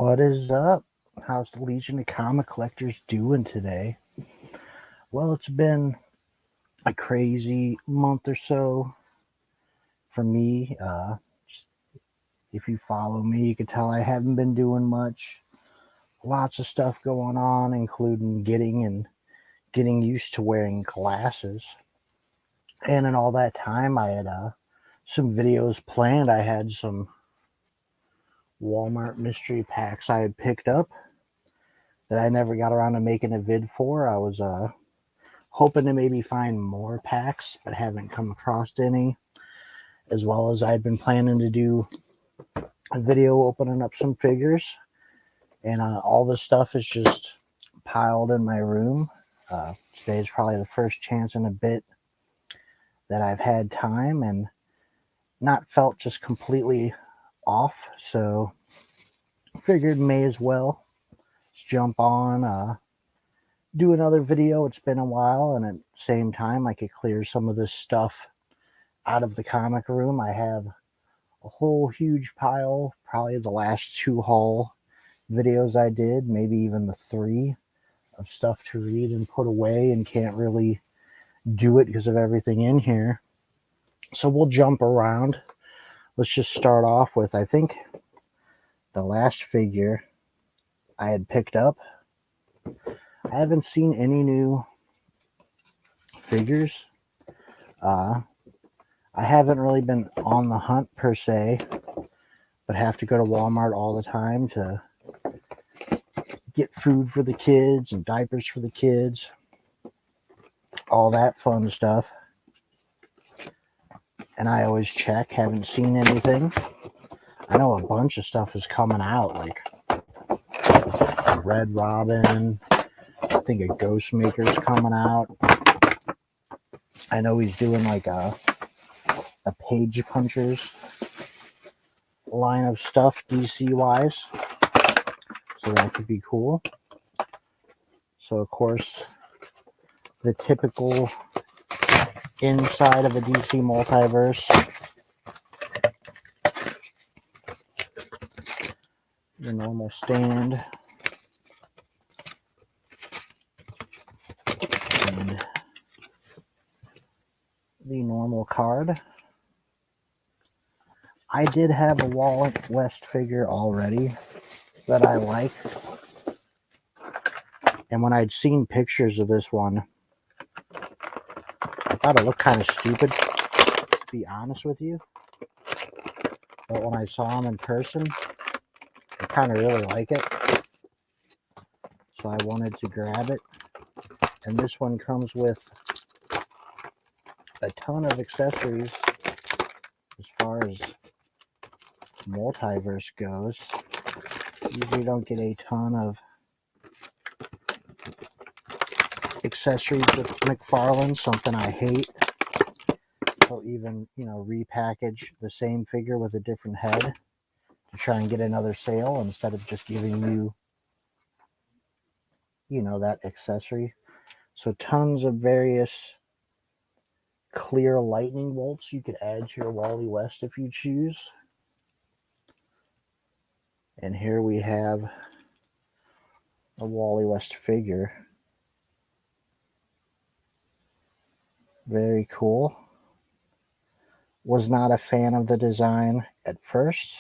What is up? How's the Legion of Comic Collectors doing today? Well, it's been a crazy month or so for me. If you follow me, you can tell I haven't been doing much. Lots of stuff going on, including getting used to wearing glasses. And in all that time, I had some videos planned. I had some Walmart mystery packs I had picked up that I never got around to making a vid for. I was hoping to maybe find more packs, but haven't come across any, as well as I'd been planning to do a video opening up some figures, and all this stuff is just piled in my room. Today is probably the first chance in a bit that I've had time and not felt just completely off, so figured may as well jump on, do another video. It's been a while, and at the same time I could clear some of this stuff out of the comic room. I have a whole huge pile, probably the last 2 haul videos I did, maybe even the 3, of stuff to read and put away, and can't really do it because of everything in here. So we'll jump around. Let's just start off with, I think, the last figure I had picked up. I haven't seen any new figures. I haven't really been on the hunt per se, but have to go to Walmart all the time to get food for the kids and diapers for the kids, all that fun stuff. And I always check, haven't seen anything. I know a bunch of stuff is coming out, like Red Robin. I think a Ghost Maker's coming out. I know he's doing like a Page Punchers line of stuff DC wise, so that could be cool. So of course the typical inside of a DC Multiverse, your normal stand, and the normal card. I did have a Wally West figure already that I like, and when I'd seen pictures of this one, I thought it looked kind of stupid, to be honest with you. But when I saw him in person, I kind of really like it, so I wanted to grab it. And this one comes with a ton of accessories as far as Multiverse goes. Usually don't get a ton of accessories with McFarlane, something I hate. They'll even, repackage the same figure with a different head to try and get another sale instead of just giving you, that accessory. So tons of various clear lightning bolts you could add to your Wally West if you choose. And here we have a Wally West figure. Very cool. Was not a fan of the design at first,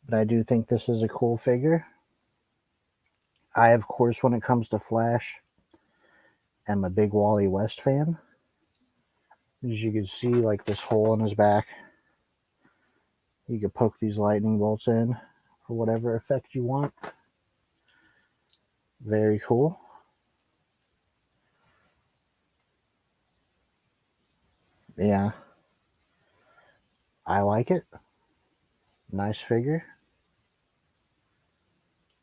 but I do think this is a cool figure. I, of course, when it comes to Flash, am a big Wally West fan. As you can see, like this hole in his back, you can poke these lightning bolts in for whatever effect you want. Very cool. Yeah, I like it. Nice figure.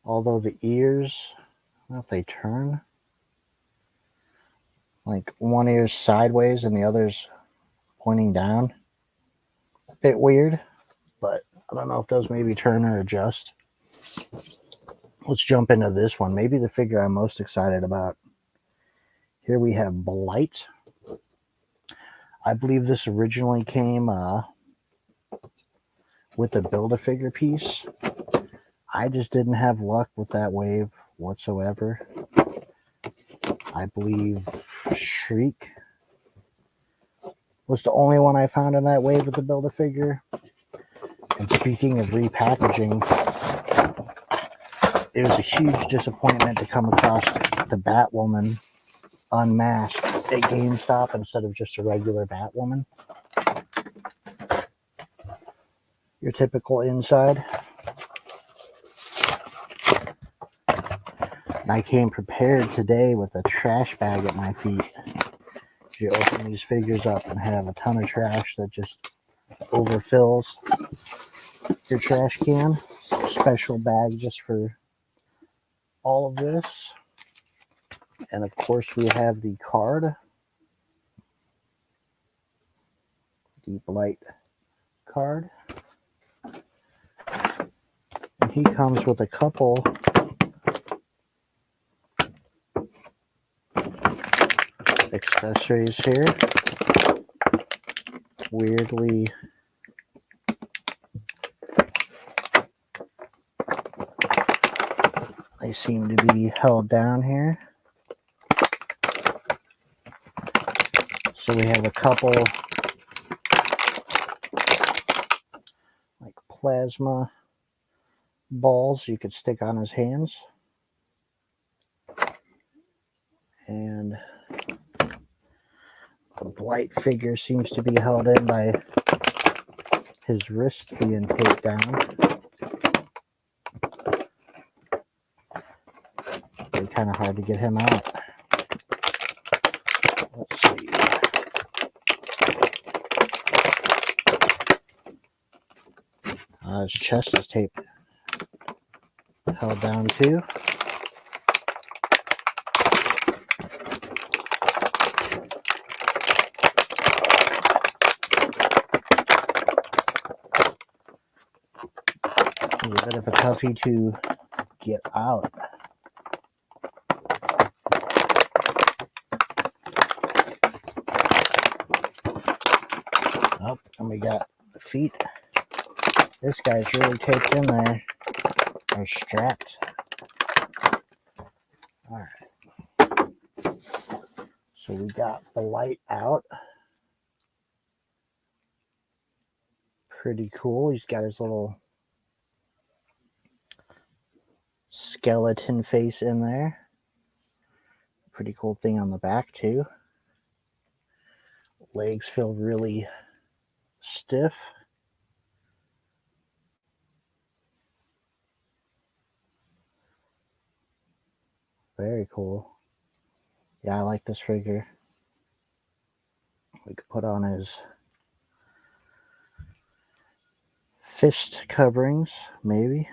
Although the ears, I don't know if they turn. Like one ear's sideways and the other's pointing down. A bit weird, but I don't know if those maybe turn or adjust. Let's jump into this one. Maybe the figure I'm most excited about. Here we have Blight. I believe this originally came with a Build-A-Figure piece. I just didn't have luck with that wave whatsoever. I believe Shriek was the only one I found in that wave with the Build-A-Figure. And speaking of repackaging, it was a huge disappointment to come across the Batwoman unmasked at GameStop instead of just a regular Batwoman. Your typical inside. And I came prepared today with a trash bag at my feet. You open these figures up and have a ton of trash that just overfills your trash can. Special bag just for all of this. And of course we have the card. Deep Light card. And he comes with a couple accessories here. Weirdly, they seem to be held down here. So we have a couple like plasma balls you could stick on his hands. And the Blight figure seems to be held in by his wrist being taped down. Really kind of hard to get him out. Let's see. His chest is taped, held down too. He's a bit of a toughie to get out. Oh, and we got the feet. This guy's really taped in there. Or strapped. Alright. So we got the light out. Pretty cool. He's got his little skeleton face in there. Pretty cool thing on the back too. Legs feel really stiff. Very cool. Yeah, I like this figure. We could put on his fist coverings, maybe.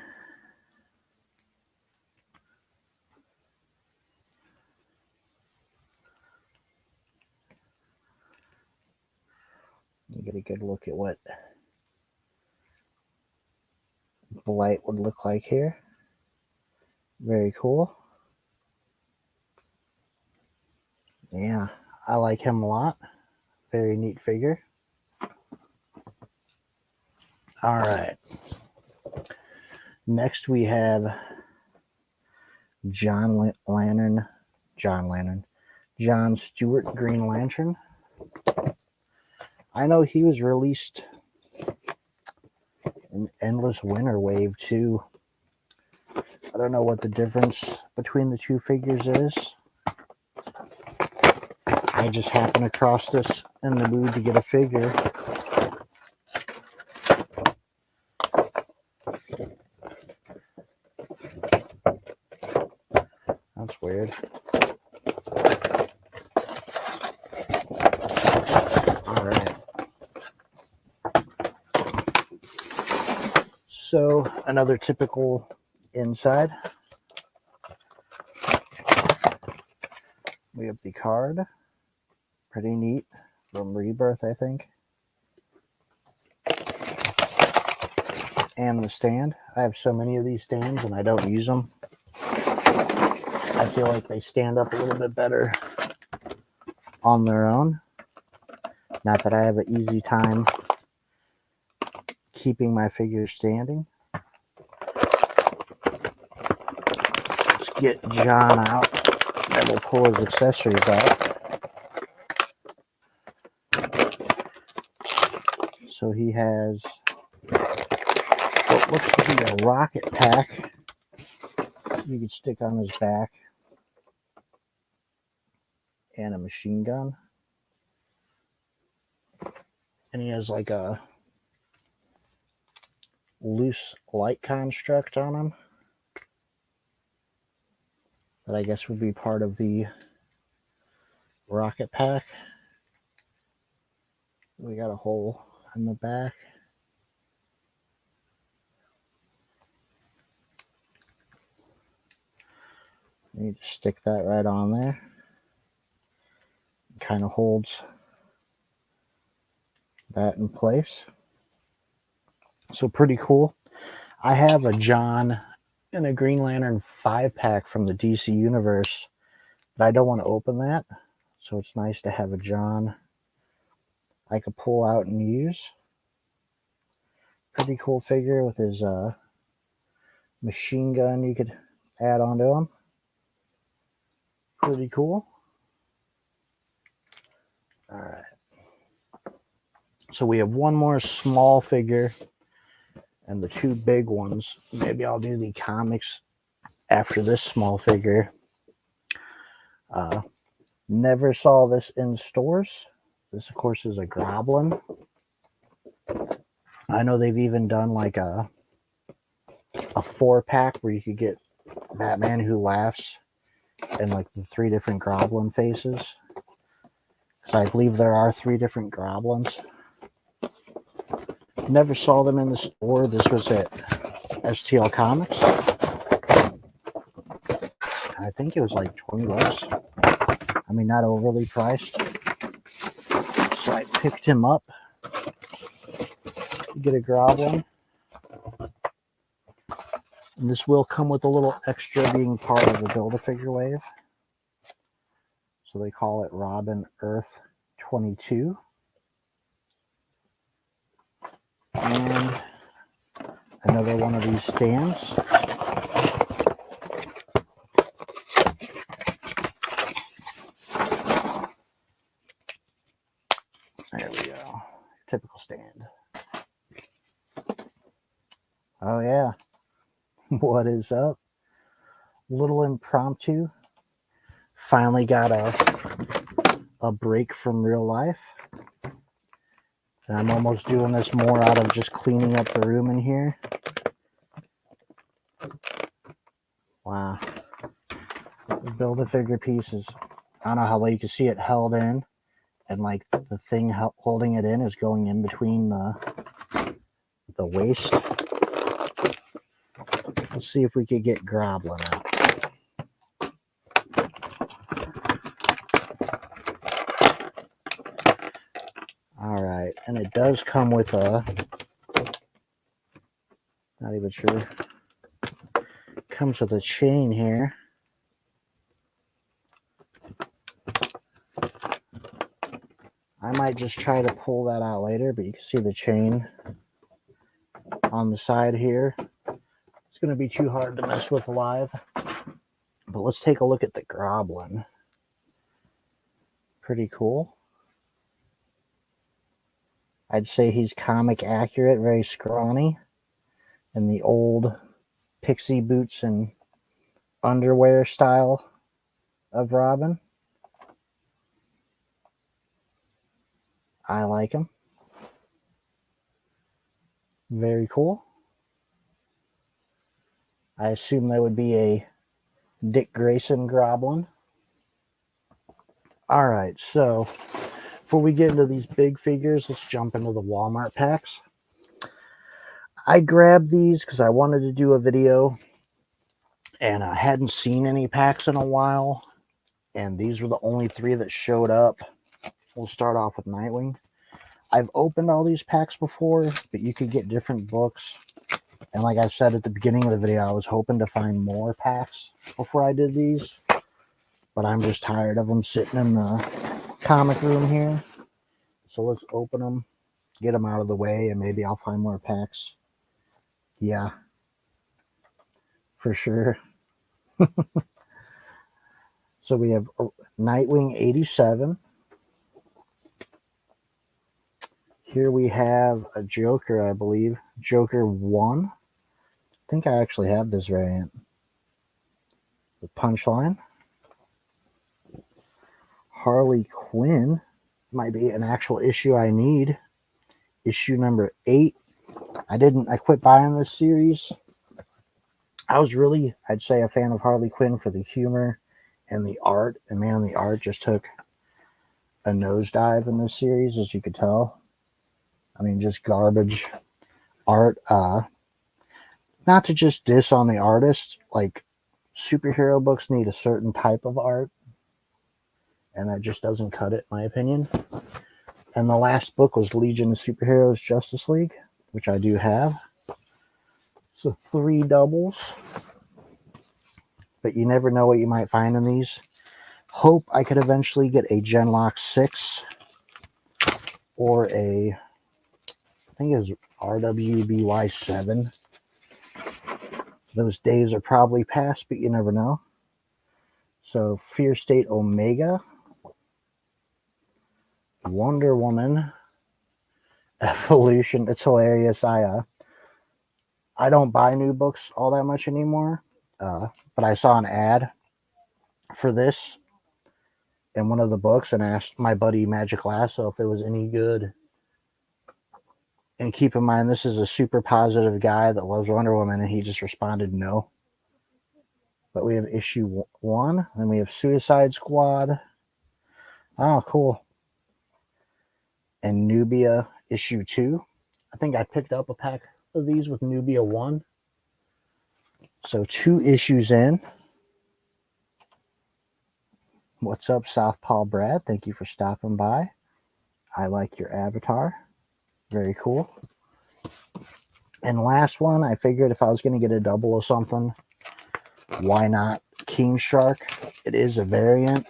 You get a good look at what Blight would look like here. Very cool. Yeah, I like him a lot. Very neat figure. All right. Next we have John Stewart Green Lantern. I know he was released in Endless Winter Wave too. I don't know what the difference between the two figures is. I just happened across this in the mood to get a figure. That's weird. All right. So another typical inside. We have the card. Pretty neat. From Rebirth, I think. And the stand. I have so many of these stands and I don't use them. I feel like they stand up a little bit better on their own. Not that I have an easy time keeping my figures standing. get John out, and we'll pull his accessories out. So he has what looks to be a rocket pack you could stick on his back, and a machine gun. And he has like a loose light construct on him that I guess would be part of the rocket pack. We got a hole in the back. You just stick that right on there. It kind of holds that in place. So pretty cool. I have a John and a Green Lantern 5-pack from the DC Universe, but I don't want to open that. So it's nice to have a John I could pull out and use. Pretty cool figure with his machine gun you could add onto him. Pretty cool. All right. So we have one more small figure and the two big ones. Maybe I'll do the comics after this small figure. Never saw this in stores. This, of course, is a Groblin. I know they've even done like a 4-pack where you could get Batman Who Laughs and like the 3 different Groblin faces. So I believe there are 3 different Groblins. Never saw them in the store. This was at STL Comics. I think it was like $20. I mean, not overly priced. So I picked him up to get a Groblin. And this will come with a little extra being part of the Build-A-Figure wave. So they call it Robin Earth 22. And another one of these stands. There we go. Typical stand. Oh yeah. What is up? Little impromptu. Finally got a break from real life. And I'm almost doing this more out of just cleaning up the room in here. Wow. The Build-A-Figure pieces. I don't know how well you can see it held in. And like the thing holding it in is going in between the waist. Let's see if we could get Groblin out. All right, and it does come with a, not even sure, comes with a chain here. I might just try to pull that out later, but you can see the chain on the side here. It's going to be too hard to mess with live. But let's take a look at the Groblin. Pretty cool. I'd say he's comic accurate, very scrawny. In the old pixie boots and underwear style of Robin. I like him. Very cool. I assume that would be a Dick Grayson Groblin. All right, so before we get into these big figures, let's jump into the Walmart packs. I grabbed these because I wanted to do a video, and I hadn't seen any packs in a while, and these were the only 3 that showed up. We'll start off with Nightwing. I've opened all these packs before, but you could get different books. And like I said at the beginning of the video, I was hoping to find more packs before I did these. But I'm just tired of them sitting in the comic room here. So let's open them, get them out of the way, and maybe I'll find more packs. Yeah, for sure. So we have Nightwing 87. Here we have a Joker, I believe. Joker 1. I think I actually have this variant. The Punchline. Harley Quinn. Might be an actual issue I need. Issue number 8. I quit buying this series. I was really, I'd say, a fan of Harley Quinn for the humor and the art. And man, the art just took a nosedive in this series, as you could tell. I mean, just garbage art. Not to just diss on the artist, like superhero books need a certain type of art, and that just doesn't cut it, in my opinion. And the last book was Legion of Superheroes Justice League, which I do have. So 3 doubles. But you never know what you might find in these. Hope I could eventually get a Genlock 6 or a, I think it was RWBY 7. Those days are probably past, but you never know. So Fear State Omega, Wonder Woman, Evolution. It's hilarious. I don't buy new books all that much anymore, but I saw an ad for this in one of the books and asked my buddy Magic Lasso if it was any good. And keep in mind, this is a super positive guy that loves Wonder Woman, and he just responded no. But we have issue 1, then we have Suicide Squad. Oh, cool. And Nubia issue 2. I think I picked up a pack of these with Nubia 1. So 2 issues in. What's up, Southpaw Brad? Thank you for stopping by. I like your avatar. Very cool. And last one, I figured if I was going to get a double of something, why not King Shark? It is a variant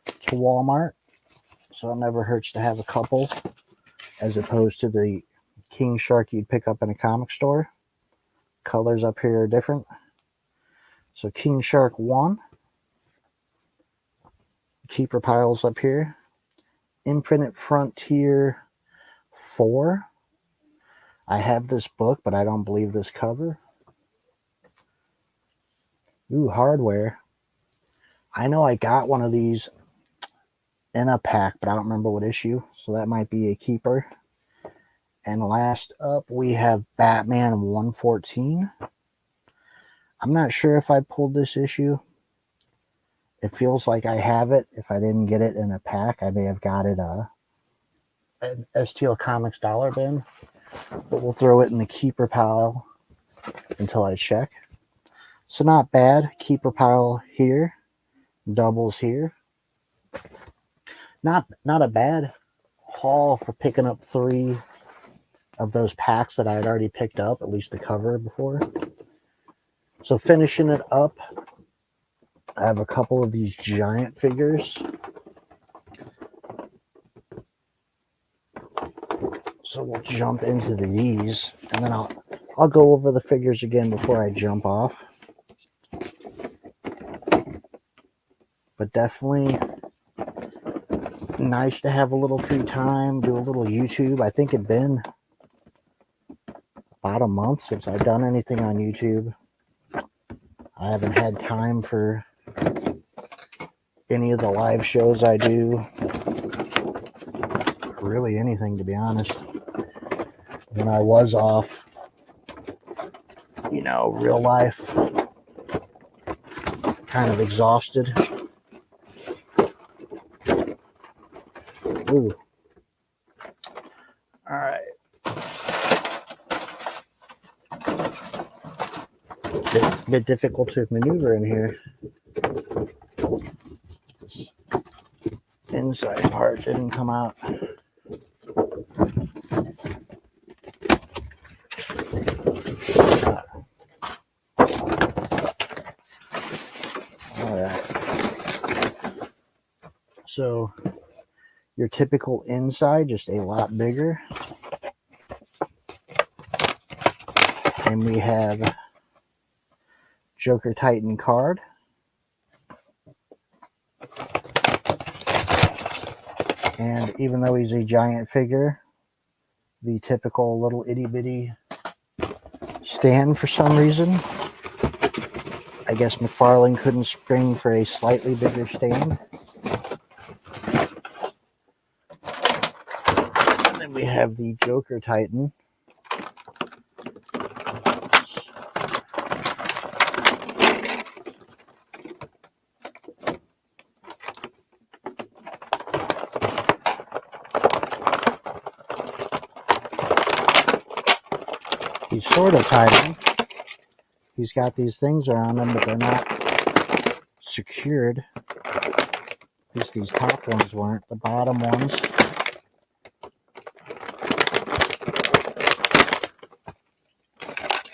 to Walmart, so it never hurts to have a couple, as opposed to the King Shark you'd pick up in a comic store. Colors up here are different. So King Shark 1. Keeper piles up here. Infinite Frontier 4. I have this book, but I don't believe this cover. Ooh, hardware. I know I got one of these in a pack, but I don't remember what issue, so that might be a keeper. And last up, we have Batman 114. I'm not sure if I pulled this issue. It feels like I have it. If I didn't get it in a pack, I may have got it at STL Comics dollar bin. But we'll throw it in the keeper pile until I check. So not bad. Keeper pile here. Doubles here. Not a bad haul for picking up 3 of those packs that I had already picked up, at least the cover before. So finishing it up, I have a couple of these giant figures. So we'll jump into these, and then I'll go over the figures again before I jump off. But definitely nice to have a little free time, do a little YouTube. I think it'd been about a month since I've done anything on YouTube. I haven't had time for any of the live shows I do. Really anything, to be honest. When I was off, real life, kind of exhausted. Ooh. All right. Bit difficult to maneuver in here. Inside part didn't come out. All right. So your typical inside, just a lot bigger. And we have Joker Titan card. And even though he's a giant figure, the typical little itty bitty stand for some reason. I guess McFarlane couldn't spring for a slightly bigger stand. And then we have the Joker Titan. He's sort of Titan. He's got these things around him, but they're not secured. At least these top ones weren't. The bottom ones.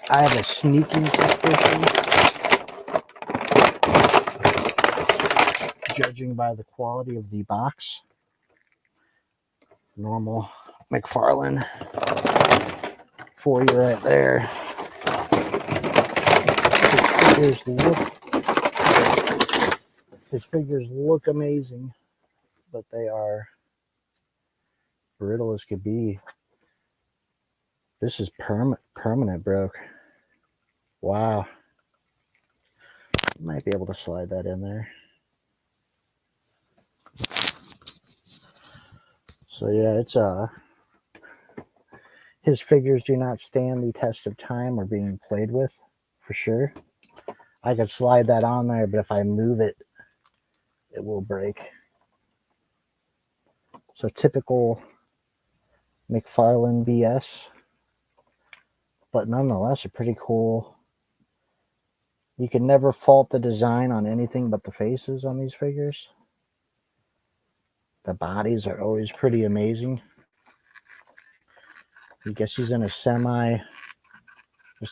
I have a sneaking suspicion, judging by the quality of the box. Normal McFarlane for you right there. His figures look amazing, but they are brittle as could be. This is permanent broke. Wow. Might be able to slide that in there. So yeah, it's his figures do not stand the test of time or being played with, for sure. I could slide that on there, but if I move it, it will break. So typical McFarlane BS, but nonetheless a pretty cool. You can never fault the design on anything but the faces on these figures. The bodies are always pretty amazing. I guess he's in a just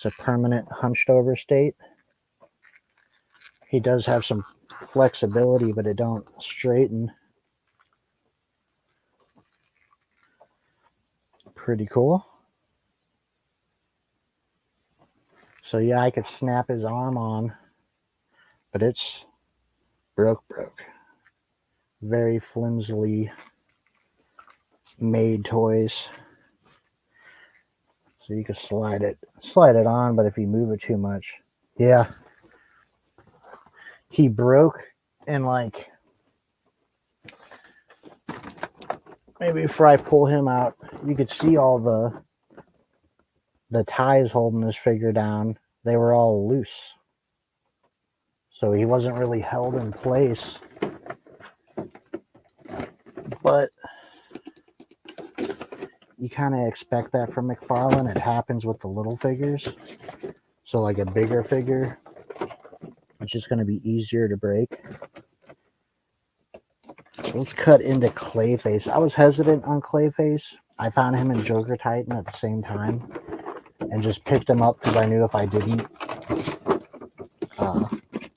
a permanent hunched over state. He does have some flexibility, but it don't straighten. Pretty cool. So yeah, I could snap his arm on, but it's broke. Very flimsily made toys. So you can slide it on, but if you move it too much, yeah. He broke, and like, maybe before I pull him out, you could see all the ties holding this figure down. They were all loose. So he wasn't really held in place. But you kind of expect that from McFarlane. It happens with the little figures. So like a bigger figure, it's just going to be easier to break. Let's cut into Clayface. I was hesitant on Clayface. I found him in Joker Titan at the same time and just picked him up because I knew if I didn't,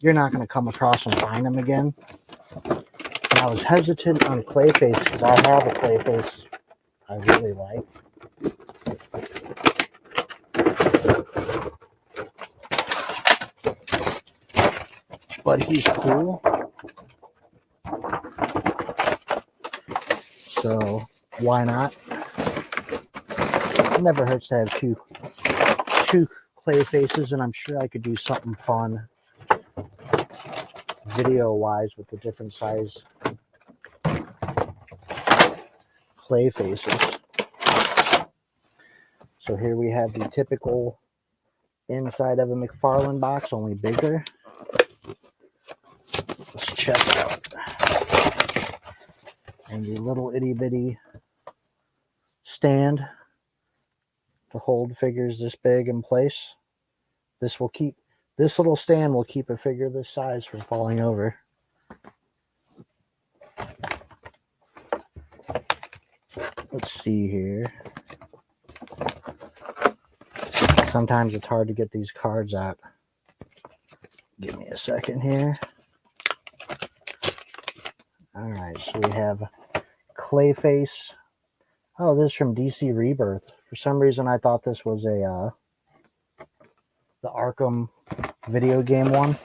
you're not going to come across and find him again. And I was hesitant on Clayface because I have a Clayface I really like. But he's cool. So why not? It never hurts to have two Clayfaces, and I'm sure I could do something fun video-wise with the different size Clayfaces. So here we have the typical inside of a McFarlane box, only bigger. Let's check it out. And the little itty bitty stand to hold figures this big in place. This little stand will keep a figure this size from falling over. Let's see here. Sometimes it's hard to get these cards out. Give me a second here. All right, so we have Clayface. Oh, this is from DC Rebirth. For some reason, I thought this was the Arkham video game one.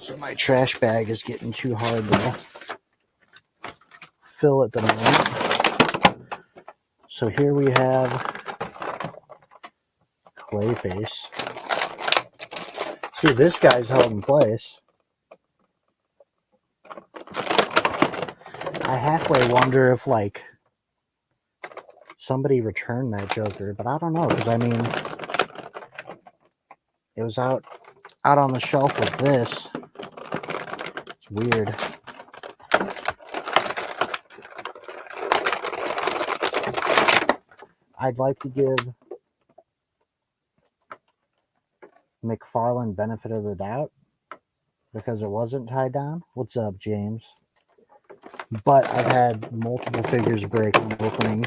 So my trash bag is getting too hard though. fill at the moment. So here we have Clayface. See, this guy's held in place. I halfway wonder if, like, somebody returned that Joker, but I don't know, because, I mean, it was out on the shelf with this. It's weird. I'd like to give McFarlane benefit of the doubt because it wasn't tied down. What's up, James? But I've had multiple figures break on opening.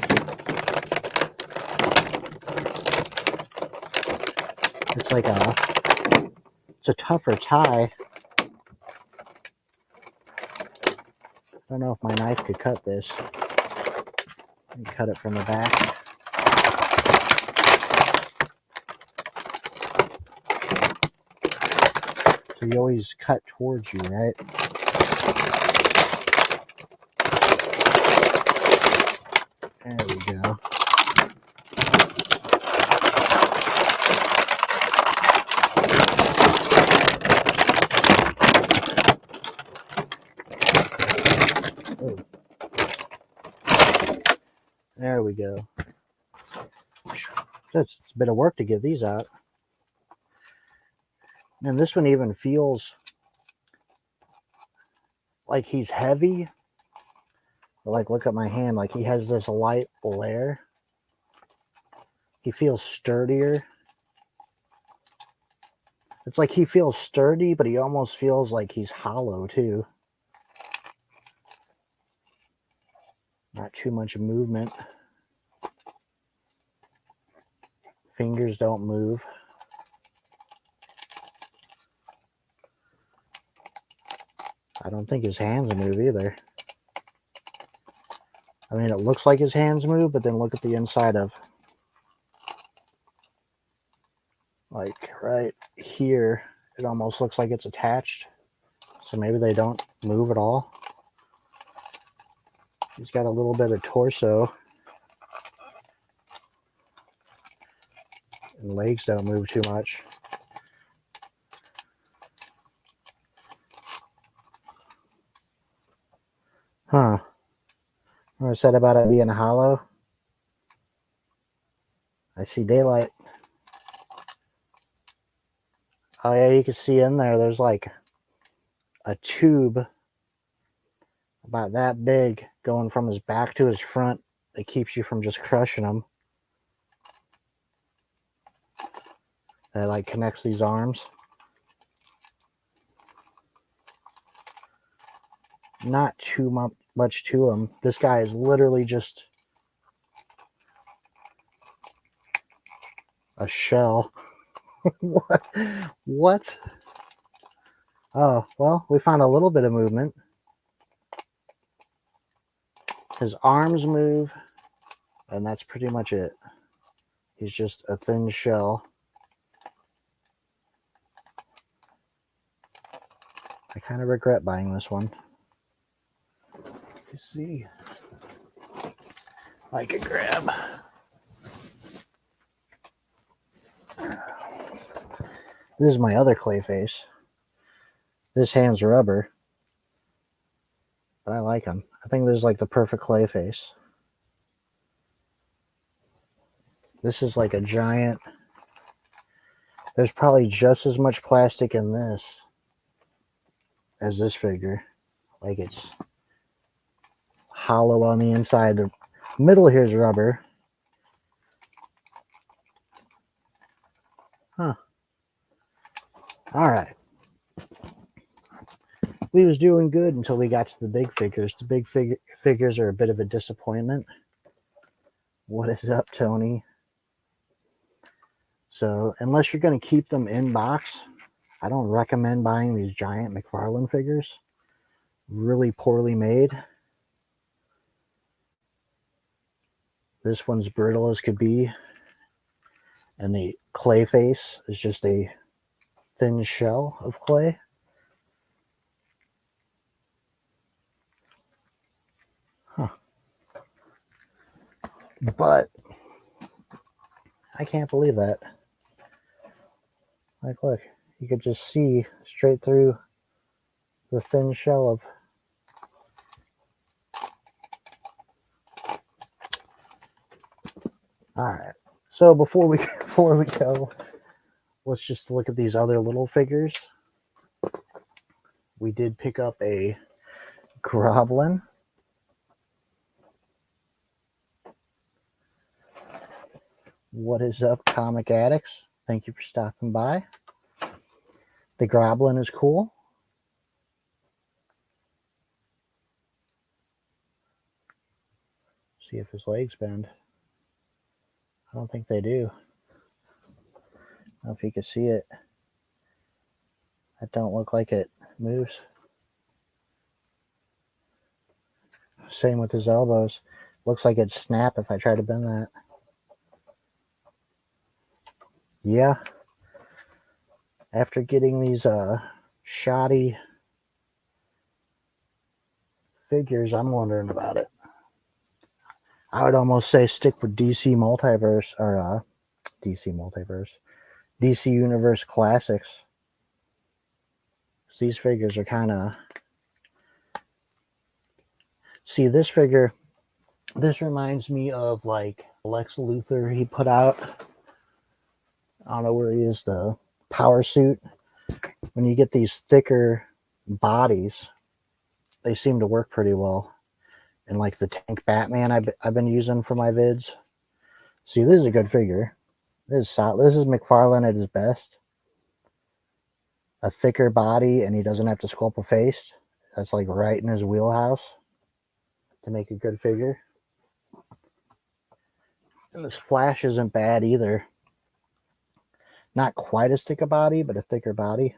It's like it's a tougher tie. I don't know if my knife could cut this. And cut it from the back. So you always cut towards you, right? There we go. Oh. There we go. It's a bit of work to get these out. And this one even feels like he's heavy. Like, look at my hand. Like, he has this light layer. He feels sturdier. It's like he feels sturdy, but he almost feels like he's hollow, too. Not too much movement. Fingers don't move. I don't think his hands move either. I mean, it looks like his hands move, but then look at the inside of, like, right here, it almost looks like it's attached. So maybe they don't move at all. He's got a little bit of torso. And legs don't move too much. Huh. What I said about it being hollow? I see daylight. Oh yeah, you can see in there, there's like a tube about that big going from his back to his front that keeps you from just crushing him. That like connects these arms. Not too much to him. This guy is literally just a shell. What? Oh, well, we found a little bit of movement. His arms move, and that's pretty much it. He's just a thin shell. I kind of regret buying this one. You see, I could grab. This is my other Clayface. This hand's rubber, but I like him. I think this is like the perfect Clayface. This is like a giant. There's probably just as much plastic in this as this figure. Like, it's hollow on the inside. The middle here's rubber. Huh. All right. We was doing good until we got to the big figures. The big figures are a bit of a disappointment. What is up, Tony? So, unless you're going to keep them in box, I don't recommend buying these giant McFarlane figures. Really poorly made. This one's brittle as could be. And the Clayface is just a thin shell of clay. Huh. But I can't believe that. Like, look, you could just see straight through the thin shell of. All right. So before we go, let's just look at these other little figures. We did pick up a Groblin. What is up, comic addicts? Thank you for stopping by. The Groblin is cool. See if his legs bend. I don't think they do. I don't know if you can see it. That don't look like it moves. Same with his elbows. Looks like it'd snap if I try to bend that. Yeah. After getting these shoddy figures, I'm wondering about it. I would almost say stick with DC Multiverse or DC Universe Classics. These figures are kind of. See, this figure, this reminds me of like Lex Luthor he put out. I don't know where he is, the power suit. When you get these thicker bodies, they seem to work pretty well. And like the Tank Batman I've been using for my vids. See, this is a good figure. This is McFarlane at his best. A thicker body, and he doesn't have to sculpt a face. That's like right in his wheelhouse to make a good figure. And this Flash isn't bad either. Not quite as thick a body, but a thicker body.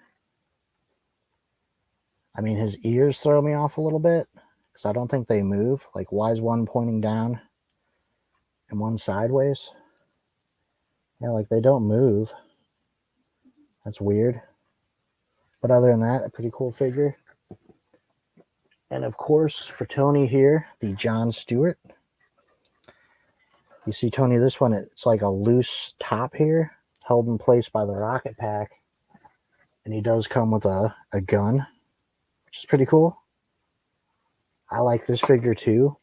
I mean, his ears throw me off a little bit because I don't think they move. Like, why is one pointing down and one sideways? Yeah, like they don't move. That's weird. But other than that, a pretty cool figure. And of course, for Tony here, the John Stewart. You see, Tony, this one, it's like a loose top here, held in place by the rocket pack. And he does come with a gun, which is pretty cool. I like this figure too.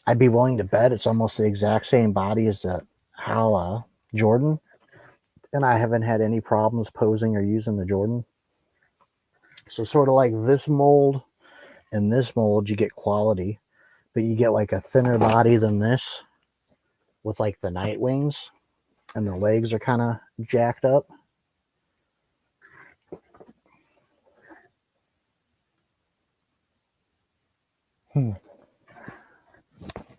I'd be willing to bet it's almost the exact same body as the Hal Jordan. And I haven't had any problems posing or using the Jordan. So sort of like this mold and this mold, you get quality. But you get like a thinner body than this with like the night wings. And the legs are kind of jacked up.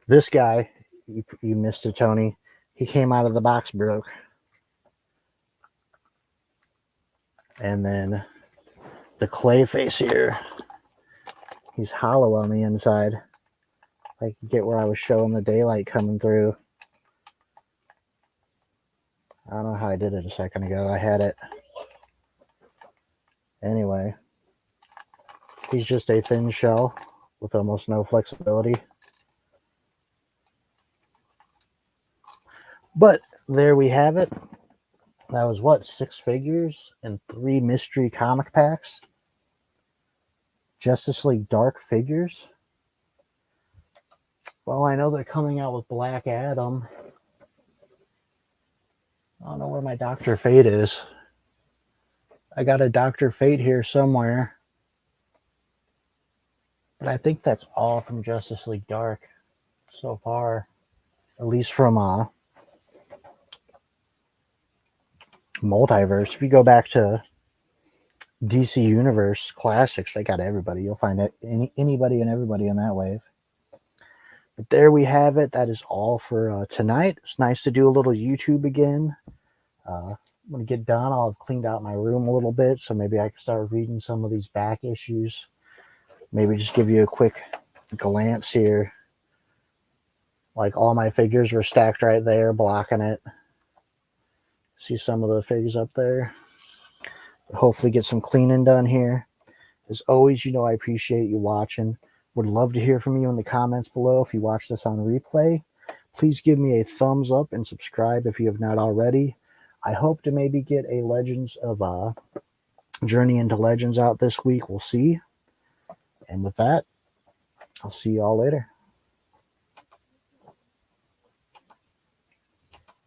This guy, you missed it, Tony. He came out of the box broke. And then the clay face here, he's hollow on the inside. I can get where I was showing the daylight coming through. I don't know how I did it a second ago. I had it. Anyway, he's just a thin shell with almost no flexibility. But there we have it. That was what, 6 figures and 3 mystery comic packs? Justice League Dark figures? Well, I know they're coming out with Black Adam. I don't know where my Dr. Fate is. I got a Dr. Fate here somewhere. But I think that's all from Justice League Dark so far. At least from Multiverse. If you go back to DC Universe Classics, they got everybody. You'll find anybody and everybody in that wave. But there we have it. That is all for tonight. It's nice to do a little YouTube again. When I get done, I'll have cleaned out my room a little bit, so maybe I can start reading some of these back issues. Maybe just give you a quick glance here. Like all my figures were stacked right there, blocking it. See some of the figures up there. Hopefully get some cleaning done here. As always, you know I appreciate you watching. Would love to hear from you in the comments below if you watch this on replay. Please give me a thumbs up and subscribe if you have not already. I hope to maybe get a Legends of Journey into Legends out this week. We'll see. And with that, I'll see you all later.